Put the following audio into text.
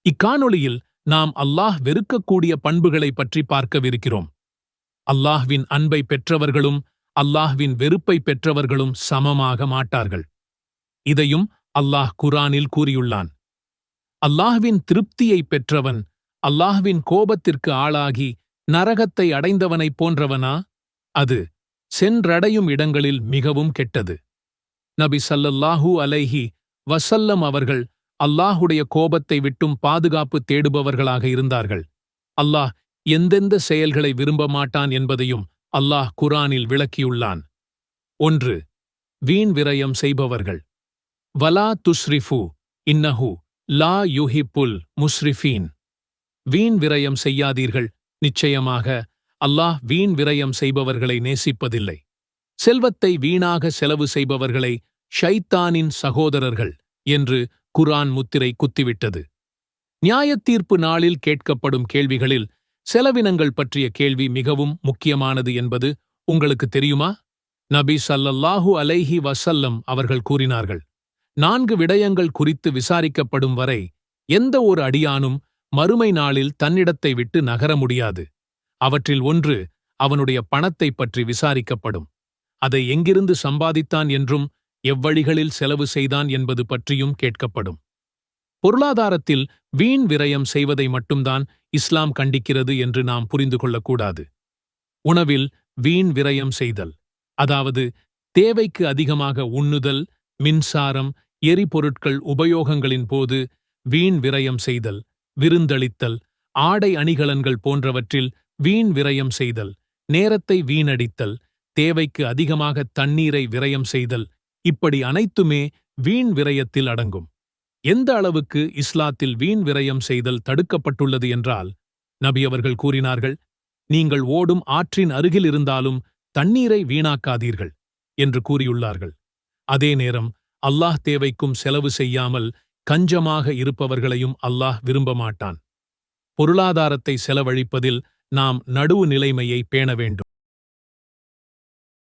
இக்காணொளியில் நாம் அல்லாஹ் வெறுக்கக்கூடிய பண்புகளை பற்றி பார்க்கவிருக்கிறோம். அல்லாஹ்வின் அன்பை பெற்றவர்களும் அல்லாஹ்வின் வெறுப்பை பெற்றவர்களும் சமமாக மாட்டார்கள். இதையும் அல்லாஹ் குர்ஆனில் கூறியுள்ளான். அல்லாஹ்வின் திருப்தியை பெற்றவன் அல்லாஹ்வின் கோபத்திற்கு ஆளாகி நரகத்தை அடைந்தவனைப் போன்றவனா? அது சென்றடையும் இடங்களில் மிகவும் கெட்டது. நபி ஸல்லல்லாஹு அலைஹி வஸல்லம் அவர்கள் அல்லாஹுடைய கோபத்தை விட்டும் பாதுகாப்பு தேடுபவர்களாக இருந்தார்கள். அல்லாஹ் எந்தெந்த செயல்களை விரும்ப மாட்டான் என்பதையும் அல்லாஹ் குர்ஆனில் விளக்கியுள்ளான். 1. வீண் விரயம் செய்பவர்கள். வலா துஸ்ரிஃபு இன்னஹு லா யுஹிப்புல் முஸ்ரிஃபீன். வீண் விரயம் செய்யாதீர்கள், நிச்சயமாக அல்லாஹ் வீண் விரயம் செய்பவர்களை நேசிப்பதில்லை. செல்வத்தை வீணாக செலவு செய்பவர்களை ஷைத்தானின் சகோதரர்கள் என்று குர்ஆன் முத்திரை குத்திவிட்டது. நியாயத்தீர்ப்பு நாளில் கேட்கப்படும் கேள்விகளில் செலவினங்கள் பற்றிய கேள்வி மிகவும் முக்கியமானது என்பது உங்களுக்கு தெரியுமா? நபி ஸல்லல்லாஹு அலைஹி வஸல்லம் அவர்கள் கூறினார்கள், 4 விடயங்கள் குறித்து விசாரிக்கப்படும் வரை எந்த ஒரு அடியானும் மறுமை நாளில் தன்னிடத்தை விட்டு நகர முடியாது. அவற்றில் 1 அவனுடைய பணத்தைப் பற்றி விசாரிக்கப்படும். அதை எங்கிருந்து சம்பாதித்தான் என்றும் எவ்வழிகளில் செலவு செய்தான் என்பது பற்றியும் கேட்கப்படும். பொருளாதாரத்தில் வீண் விரயம் செய்வதை மட்டும்தான் இஸ்லாம் கண்டிக்கிறது என்று நாம் புரிந்து கொள்ளக்கூடாது. உணவில் வீண் விரயம் செய்தல், அதாவது தேவைக்கு அதிகமாக உண்ணுதல், மின்சாரம், எரிபொருட்கள் உபயோகங்களின் போது வீண் விரயம் செய்தல், விருந்தளித்தல், ஆடை அணிகலன்கள் போன்றவற்றில் வீண் விரயம் செய்தல், நேரத்தை வீணடித்தல், தேவைக்கு அதிகமாக தண்ணீரை விரயம் செய்தல், இப்படி அனைத்துமே வீண் விரயத்தில் அடங்கும். எந்த அளவுக்கு இஸ்லாத்தில் வீண் விரயம் செய்தல் தடுக்கப்பட்டுள்ளது என்றால், நபி அவர்கள் கூறினார்கள், நீங்கள் ஓடும் ஆற்றின் அருகில் இருந்தாலும் தண்ணீரை வீணாக்காதீர்கள் என்று கூறியுள்ளார்கள். அதே நேரம் அல்லாஹ் தேவைக்கும் செலவு செய்யாமல் கஞ்சமாக இருப்பவர்களையும் அல்லாஹ் விரும்ப மாட்டான். பொருளாதாரத்தை செலவழிப்பதில் நாம் நடுவு நிலைமையை பேண வேண்டும்.